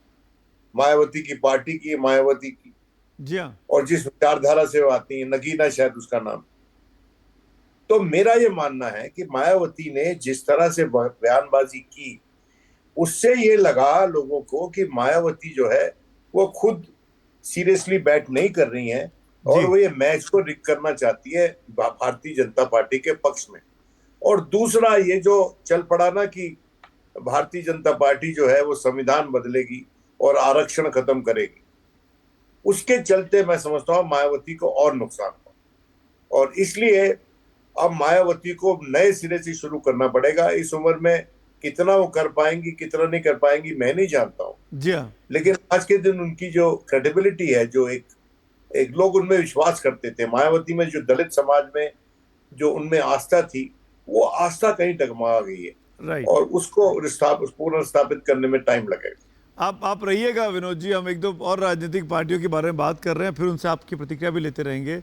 H: मायावती की पार्टी की, मायावती की
A: जी हाँ,
H: और जिस विचारधारा से वो आती है, नगीना शायद उसका नाम। तो मेरा ये मानना है कि मायावती ने जिस तरह से बयानबाजी की, उससे ये लगा लोगों को कि मायावती जो है वो खुद सीरियसली बैट नहीं कर रही है, और वो ये मैच को रिक करना चाहती है भारतीय जनता पार्टी के पक्ष में। और दूसरा ये जो चल पड़ा ना कि भारतीय जनता पार्टी जो है वो संविधान बदलेगी और आरक्षण खत्म करेगी, उसके चलते मैं समझता हूँ मायावती को और नुकसान हुआ, और इसलिए अब मायावती को नए सिरे से शुरू करना पड़ेगा। इस उम्र में कितना वो कर पाएंगी, कितना नहीं कर पाएंगी, मैं नहीं जानता हूँ
A: जी हाँ।
H: लेकिन आज के दिन उनकी जो क्रेडिबिलिटी है, जो एक लोग उनमें विश्वास करते थे, मायावती में जो दलित समाज में जो उनमें आस्था थी, वो आस्था कहीं डगमगा गई है,
A: राइट,
H: और उसको पुनर्स्थापित करने में टाइम लगेगा।
A: आप रहिएगा विनोद जी, हम एक दो और राजनीतिक पार्टियों के बारे में बात कर रहे हैं, फिर उनसे आपकी प्रतिक्रिया भी लेते रहेंगे।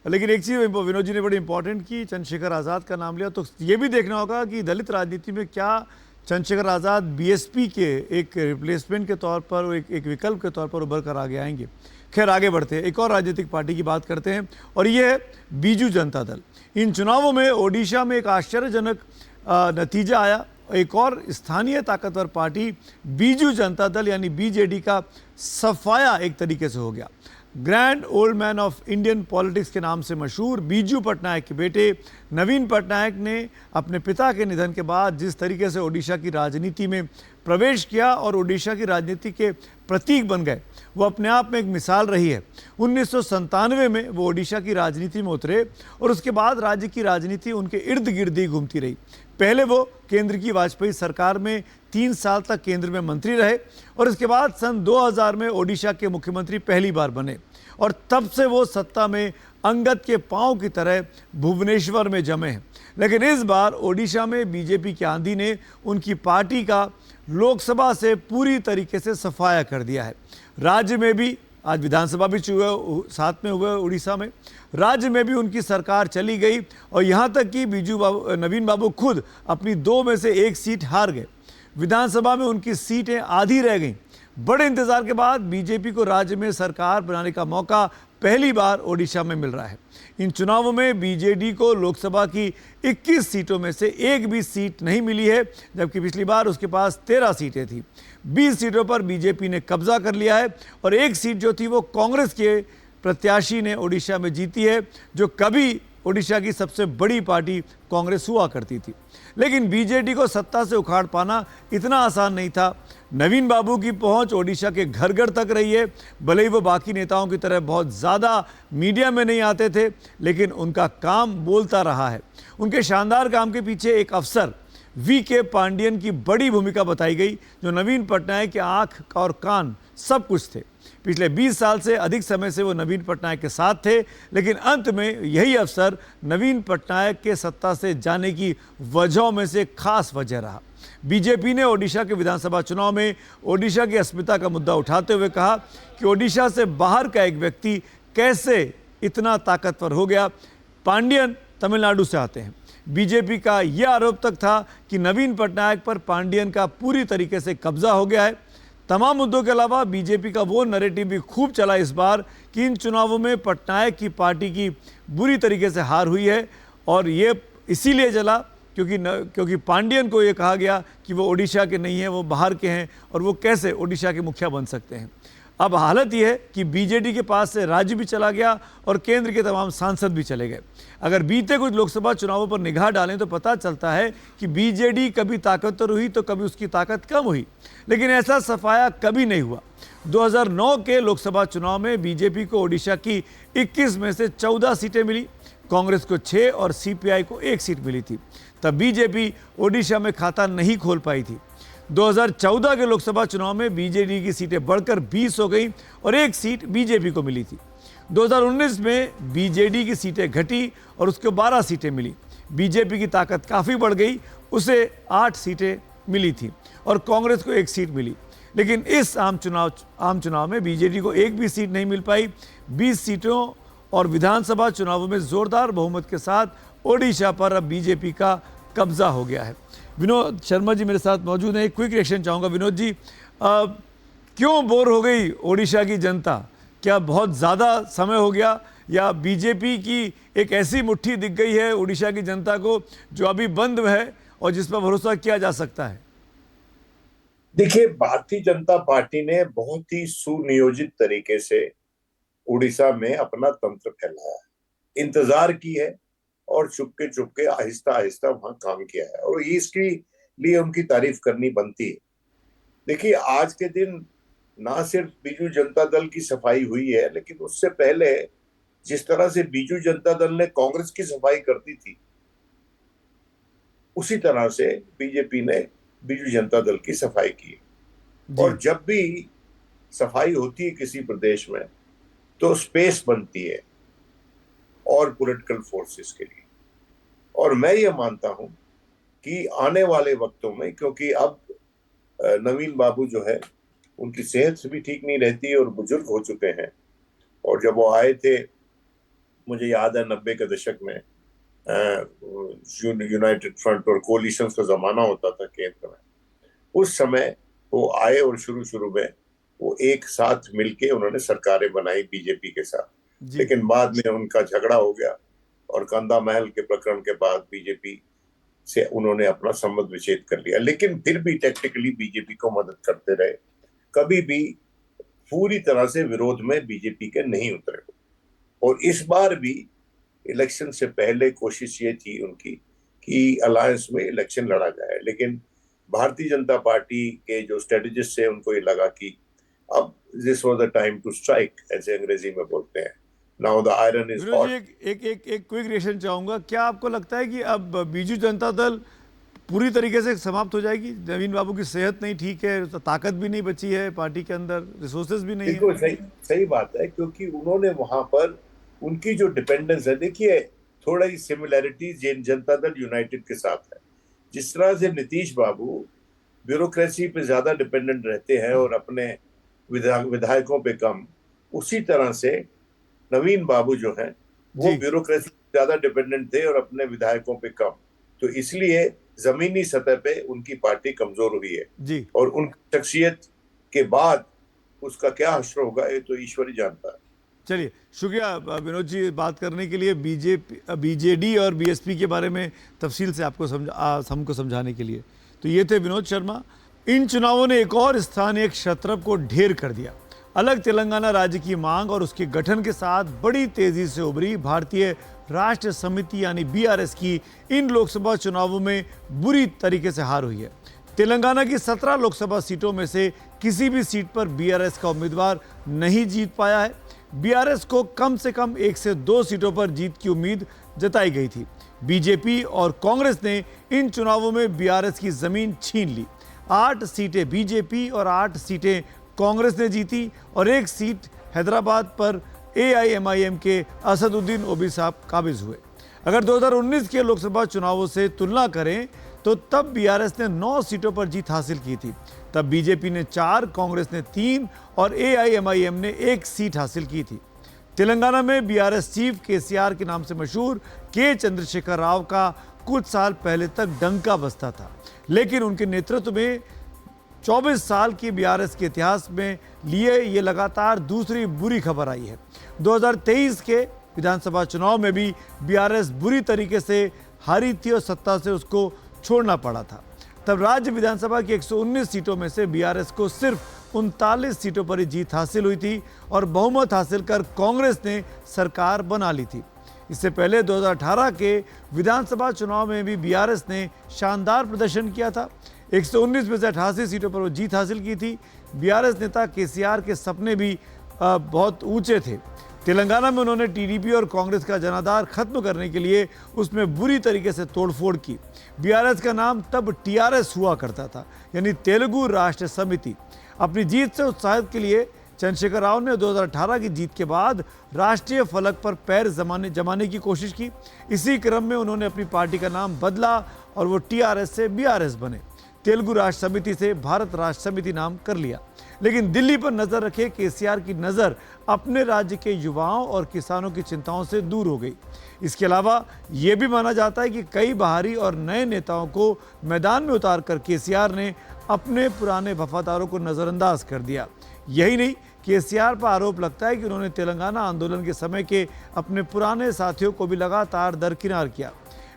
A: लेकिन एक चीज़ विनोद जी ने बड़ी इंपॉर्टेंट की, चंद्रशेखर आज़ाद का नाम लिया, तो ये भी देखना होगा कि दलित राजनीति में क्या चंद्रशेखर आज़ाद बीएसपी के एक रिप्लेसमेंट के तौर पर, एक विकल्प के तौर पर उभर कर आगे आएंगे। खैर, आगे बढ़ते हैं, एक और राजनीतिक पार्टी की बात करते हैं, और ये है बीजू जनता दल। इन चुनावों में ओडिशा में एक आश्चर्यजनक नतीजा आया। एक और स्थानीय ताकतवर पार्टी बीजू जनता दल यानी बीजेडी का सफाया एक तरीके से हो गया। Grand old man of Indian politics के नाम से मशहूर बीजू पटनायक के बेटे नवीन पटनायक ने अपने पिता के निधन के बाद जिस तरीके से ओडिशा की राजनीति में प्रवेश किया और ओडिशा की राजनीति के प्रतीक बन गए, वो अपने आप में एक मिसाल रही है। 1997 में वो ओडिशा की राजनीति में उतरे और उसके बाद राज्य की राजनीति उनके इर्द गिर्द ही घूमती रही। पहले वो केंद्र की वाजपेयी सरकार में 3 साल तक केंद्र में मंत्री रहे, और इसके बाद सन 2000 में ओडिशा के मुख्यमंत्री पहली बार बने, और तब से वो सत्ता में अंगद के पांव की तरह भुवनेश्वर में जमे हैं। लेकिन इस बार ओडिशा में बीजेपी की आंधी ने उनकी पार्टी का लोकसभा से पूरी तरीके से सफाया कर दिया है। राज्य में भी आज विधानसभा भी साथ में हुए उड़ीसा में, राज्य में भी उनकी सरकार चली गई और यहाँ तक कि नवीन बाबू खुद अपनी 2 में से 1 सीट हार गए। विधानसभा में उनकी सीटें आधी रह गईं। बड़े इंतजार के बाद बीजेपी को राज्य में सरकार बनाने का मौका पहली बार ओडिशा में मिल रहा है। इन चुनावों में बीजेडी को लोकसभा की 21 सीटों में से एक भी सीट नहीं मिली है, जबकि पिछली बार उसके पास 13 सीटें थी। 20 सीटों पर बीजेपी ने कब्जा कर लिया है और एक सीट जो थी वो कांग्रेस के प्रत्याशी ने ओडिशा में जीती है, जो कभी ओडिशा की सबसे बड़ी पार्टी कांग्रेस हुआ करती थी। लेकिन बीजेडी को सत्ता से उखाड़ पाना इतना आसान नहीं था। नवीन बाबू की पहुंच ओडिशा के घर घर तक रही है। भले ही वो बाकी नेताओं की तरह बहुत ज़्यादा मीडिया में नहीं आते थे, लेकिन उनका काम बोलता रहा है। उनके शानदार काम के पीछे एक अफसर वी.के. पांडियन की बड़ी भूमिका बताई गई, जो नवीन पटनायक के आँख और कान सब कुछ थे। पिछले 20 साल से अधिक समय से वो नवीन पटनायक के साथ थे, लेकिन अंत में यही अवसर नवीन पटनायक के सत्ता से जाने की वजहों में से खास वजह रहा। बीजेपी ने ओडिशा के विधानसभा चुनाव में ओडिशा की अस्मिता का मुद्दा उठाते हुए कहा कि ओडिशा से बाहर का एक व्यक्ति कैसे इतना ताकतवर हो गया। पांडियन तमिलनाडु से आते हैं। बीजेपी का यह आरोप तक था कि नवीन पटनायक पर पांडियन का पूरी तरीके से कब्जा हो गया है। तमाम मुद्दों के अलावा बीजेपी का वो नैरेटिव भी खूब चला इस बार कि इन चुनावों में पटनायक की पार्टी की बुरी तरीके से हार हुई है, और ये इसीलिए चला क्योंकि पांडियन को ये कहा गया कि वो ओडिशा के नहीं हैं, वो बाहर के हैं और वो कैसे ओडिशा के मुखिया बन सकते हैं। अब हालत ये है कि बीजेडी के पास से राज्य भी चला गया और केंद्र के तमाम सांसद भी चले गए। अगर बीते कुछ लोकसभा चुनावों पर निगाह डालें तो पता चलता है कि बीजेडी कभी ताकतवर हुई तो कभी उसकी ताकत कम हुई, लेकिन ऐसा सफाया कभी नहीं हुआ। 2009 के लोकसभा चुनाव में बीजेपी को ओडिशा की 21 में से 14 सीटें मिली, कांग्रेस को 6 और सीपीआई को 1 सीट मिली थी। तब बीजेपी ओडिशा में खाता नहीं खोल पाई थी। 2014 के लोकसभा चुनाव में बीजेडी की सीटें बढ़कर 20 हो गई और 1 सीट बीजेपी को मिली थी। 2019 में बीजेडी की सीटें घटी और उसको 12 सीटें मिली। बीजेपी की ताकत काफ़ी बढ़ गई, उसे 8 सीटें मिली थी और कांग्रेस को 1 सीट मिली। लेकिन इस आम चुनाव में बीजेडी को एक भी सीट नहीं मिल पाई। 20 सीटों और विधानसभा चुनावों में जोरदार बहुमत के साथ ओडिशा पर अब बीजेपी का कब्जा हो गया है। विनोद शर्मा जी मेरे साथ मौजूद हैं। एक क्विक रिएक्शन चाहूँगा विनोद जी, क्यों बोर हो गई ओडिशा की जनता? क्या बहुत ज़्यादा समय हो गया या बीजेपी की एक ऐसी मुट्ठी दिख गई है ओडिशा की जनता को जो अभी बंद है और जिस पर भरोसा किया जा सकता है?
H: देखिए, भारतीय जनता पार्टी ने बहुत ही सुनियोजित तरीके से उड़ीसा में अपना तंत्र फैलाया है, इंतजार की है और चुपके चुपके आहिस्ता आहिस्ता वहां काम किया है, और इसके लिए उनकी तारीफ करनी बनती है। देखिए, आज के दिन ना सिर्फ बीजू जनता दल की सफाई हुई है, लेकिन उससे पहले जिस तरह से बीजू जनता दल ने कांग्रेस की सफाई करती थी, उसी तरह से बीजेपी ने बीजू जनता दल की सफाई की। और जब भी सफाई होती है किसी प्रदेश में तो स्पेस बनती है और पॉलिटिकल फोर्सेस के लिए। और मैं ये मानता हूं कि आने वाले वक्तों में, क्योंकि अब नवीन बाबू जो है उनकी सेहत भी ठीक नहीं रहती और बुजुर्ग हो चुके हैं, और जब वो आए थे, मुझे याद है 90 के दशक में यूनाइटेड फ्रंट और कोलिशन का जमाना होता था केंद्र में, उस समय वो आए और शुरू में वो एक साथ मिलके उन्होंने सरकारें बनाई बीजेपी के साथ। लेकिन बाद में उनका झगड़ा हो गया और कंधा महल के प्रकरण के बाद बीजेपी से उन्होंने अपना संबंध विच्छेद कर लिया। लेकिन फिर भी टेक्निकली बीजेपी को मदद करते रहे, कभी भी पूरी तरह से विरोध में बीजेपी के नहीं उतरे। और इस बार भी इलेक्शन से पहले कोशिश ये थी उनकी कि अलायंस में इलेक्शन लड़ा जाए, लेकिन भारतीय जनता पार्टी के जो स्ट्रेटेजिस्ट है उनको ये लगा कि अब this was the time to strike, ऐसे अंग्रेजी में बोलते हैं। Now the iron is hot.
A: एक क्विक रिएक्शन चाहूंगा, क्या आपको लगता है कि अब बीजू जनता दल पूरी तरीके से समाप्त हो जाएगी? नवीन बाबू की सेहत नहीं ठीक है, तो ताकत भी नहीं बची है पार्टी के अंदर, रिसोर्सेज भी नहीं है।
H: सही बात है, क्योंकि उन्होंने वहां पर उनकी जो डिपेंडेंस है, देखिए थोड़ा ही सिमिलैरिटीज जनता दल यूनाइटेड के साथ है। जिस तरह से नीतीश बाबू ब्यूरोक्रेसी पे ज्यादा डिपेंडेंट रहते हैं और अपने विधायकों पे कम, उसी तरह से नवीन बाबू जो हैं वो
A: जी।
H: ब्यूरोक्रेसी ज्यादा डिपेंडेंट थे और अपने विधायकों पे कम, तो इसलिए जमीनी सतह पे उनकी पार्टी कमजोर हुई है।
A: जी।
H: और उनकी शख्सियत के बाद उसका क्या हश्र होगा ये तो ईश्वर ही जानता है।
A: चलिए, शुक्रिया विनोद जी बात करने के लिए, बीजेडी और बीएसपी के बारे में तफसील से आपको हमको समझाने के लिए। तो ये थे विनोद शर्मा। इन चुनावों ने एक और स्थानीय क्षत्रप को ढेर कर दिया। अलग तेलंगाना राज्य की मांग और उसके गठन के साथ बड़ी तेजी से उभरी भारतीय राष्ट्र समिति यानी बीआरएस की इन लोकसभा चुनावों में बुरी तरीके से हार हुई है। तेलंगाना की 17 लोकसभा सीटों में से किसी भी सीट पर बीआरएस का उम्मीदवार नहीं जीत पाया है। बीआरएस को कम से कम 1 से 2 सीटों पर जीत की उम्मीद जताई गई थी। बीजेपी और कांग्रेस ने इन चुनावों में बीआरएस की जमीन छीन ली। 8 सीटें बीजेपी और 8 सीटें कांग्रेस ने जीती और 1 सीट हैदराबाद पर एआईएमआईएम के असदुद्दीन ओबी साहब काबिज हुए। अगर 2019 के लोकसभा चुनावों से तुलना करें तो तब बीआरएस ने 9 सीटों पर जीत हासिल की थी। तब बीजेपी ने 4, कांग्रेस ने 3 और एआईएमआईएम ने 1 सीट हासिल की थी। तेलंगाना में बीआरएस चीफ केसीआर के नाम से मशहूर के चंद्रशेखर राव का कुछ साल पहले तक डंका बजता था, लेकिन उनके नेतृत्व में 24 साल की बीआरएस के इतिहास में लिए ये लगातार दूसरी बुरी खबर आई है। 2023 के विधानसभा चुनाव में भी बीआरएस बुरी तरीके से हारी थी और सत्ता से उसको छोड़ना पड़ा था। तब राज्य विधानसभा की 119 सीटों में से बीआरएस को सिर्फ 39 सीटों पर ही जीत हासिल हुई थी और बहुमत हासिल कर कांग्रेस ने सरकार बना ली थी। इससे पहले 2018 के विधानसभा चुनाव में भी बीआरएस ने शानदार प्रदर्शन किया था। 119 में से 88 सीटों पर वो जीत हासिल की थी। बीआरएस नेता केसीआर के सपने भी बहुत ऊंचे थे। तेलंगाना में उन्होंने टीडीपी और कांग्रेस का जनाधार खत्म करने के लिए उसमें बुरी तरीके से तोड़फोड़ की। बीआरएस का नाम तब टीआरएस हुआ करता था, यानी तेलुगु राष्ट्र समिति। अपनी जीत से उत्साहित के लिए चंद्रशेखर राव ने 2018 की जीत के बाद राष्ट्रीय फलक पर पैर जमाने की कोशिश की। इसी क्रम में उन्होंने अपनी पार्टी का नाम बदला और वो टीआरएस से बीआरएस बने। तेलुगु राष्ट्र समिति से भारत राष्ट्र समिति नाम कर लिया। लेकिन दिल्ली पर नजर रखे केसीआर की नज़र अपने राज्य के युवाओं और किसानों की चिंताओं से दूर हो गई। इसके अलावा ये भी माना जाता है कि कई बाहरी और नए नेताओं को मैदान में उतारकर केसीआर ने अपने पुराने वफादारों को नज़रअंदाज कर दिया। यही नहीं, केसीआर पर आरोप लगता है कि उन्होंने तेलंगाना आंदोलन के समय के अपने पुराने साथियों को भी लगातार दरकिनार किया।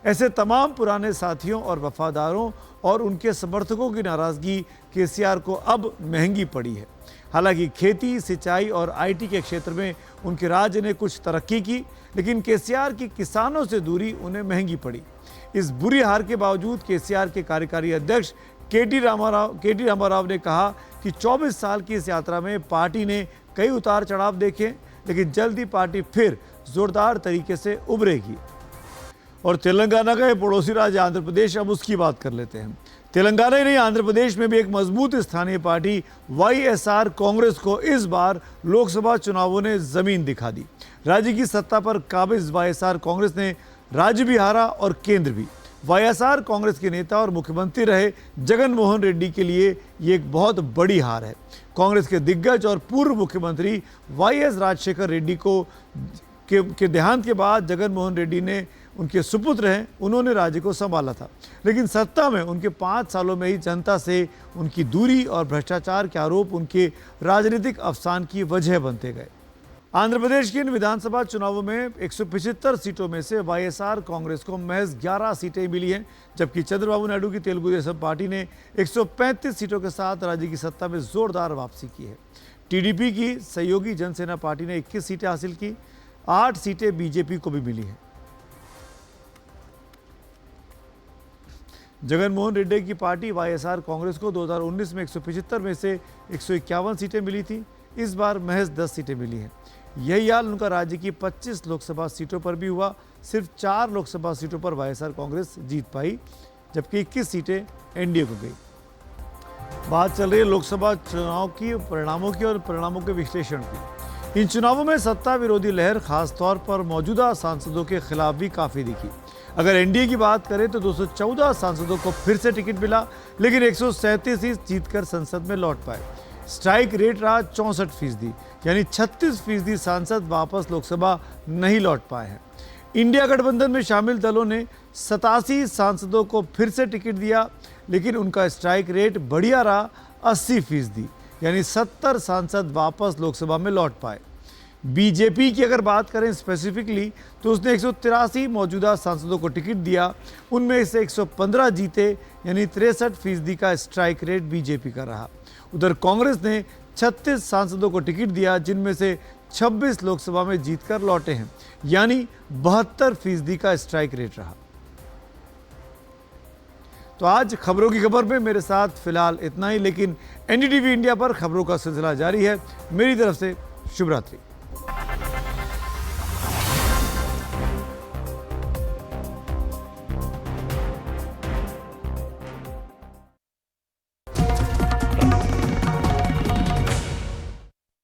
A: ऐसे तमाम पुराने साथियों और वफादारों और उनके समर्थकों की नाराज़गी केसीआर को अब महंगी पड़ी है। हालांकि खेती, सिंचाई और आईटी के क्षेत्र में उनके राज्य ने कुछ तरक्की की, लेकिन केसीआर की किसानों से दूरी उन्हें महंगी पड़ी। इस बुरी हार के बावजूद केसीआर के कार्यकारी अध्यक्ष केटी रामाराव ने कहा कि 24 साल की इस यात्रा में पार्टी ने कई उतार चढ़ाव देखे, लेकिन जल्द ही पार्टी फिर जोरदार तरीके से उभरेगी। और तेलंगाना का ये पड़ोसी राज्य आंध्र प्रदेश, अब उसकी बात कर लेते हैं। तेलंगाना ही नहीं, आंध्र प्रदेश में भी एक मजबूत स्थानीय पार्टी वाईएसआर कांग्रेस को इस बार लोकसभा चुनावों ने जमीन दिखा दी। राज्य की सत्ता पर काबिज वाईएसआर कांग्रेस ने राज्य भी हारा और केंद्र भी। वाईएसआर कांग्रेस के नेता और मुख्यमंत्री रहे जगन मोहन रेड्डी के लिए ये एक बहुत बड़ी हार है। कांग्रेस के दिग्गज और पूर्व मुख्यमंत्री वाईएस राजशेखर रेड्डी के देहांत के बाद जगन मोहन रेड्डी ने उनके सुपुत्र हैं, उन्होंने राज्य को संभाला था। लेकिन सत्ता में उनके 5 सालों में ही जनता से उनकी दूरी और भ्रष्टाचार के आरोप उनके राजनीतिक अवसान की वजह बनते गए। आंध्र प्रदेश के इन विधानसभा चुनावों में 175 सीटों में से वाईएसआर कांग्रेस को महज 11 सीटें मिली हैं, जबकि चंद्रबाबू नायडू की तेलुगु देशम पार्टी ने 135 सीटों के साथ राज्य की सत्ता में जोरदार वापसी की है। टीडीपी की सहयोगी जनसेना पार्टी ने 21 सीटें हासिल की। 8 सीटें बीजेपी को भी मिली हैं। जगन मोहन रेड्डी की पार्टी वाईएसआर कांग्रेस को 2019 में 175 में से 151 सीटें मिली थी। इस बार महज 10 सीटें मिली हैं। यही हाल उनका राज्य की 25 लोकसभा सीटों पर भी हुआ। सिर्फ 4 लोकसभा सीटों पर वाईएसआर कांग्रेस जीत पाई, जबकि 21 सीटें एनडीए को गई। बात चल रही है लोकसभा चुनाव की परिणामों की और परिणामों के विश्लेषण की। इन चुनावों में सत्ता विरोधी लहर खासतौर पर मौजूदा सांसदों के खिलाफ भी काफ़ी दिखी। अगर एनडीए की बात करें तो 214 सांसदों को फिर से टिकट मिला, लेकिन 137 ही जीतकर संसद में लौट पाए। स्ट्राइक रेट रहा 64%, यानी 36% सांसद वापस लोकसभा नहीं लौट पाए हैं। इंडिया गठबंधन में शामिल दलों ने 87 सांसदों को फिर से टिकट दिया, लेकिन उनका स्ट्राइक रेट बढ़िया रहा 80%, यानी 70 सांसद वापस लोकसभा में लौट पाए। बीजेपी की अगर बात करें स्पेसिफिकली तो उसने 183 मौजूदा सांसदों को टिकट दिया, उनमें से 115 जीते, यानी 63% का स्ट्राइक रेट बीजेपी का रहा। उधर कांग्रेस ने 36 सांसदों को टिकट दिया, जिनमें से 26 लोकसभा में जीतकर लौटे हैं, यानी 72% का स्ट्राइक रेट रहा। तो आज खबरों की खबर में मेरे साथ फिलहाल इतना ही, लेकिन एनडीटीवी इंडिया पर खबरों का सिलसिला जारी है। मेरी तरफ से शुभ रात्रि।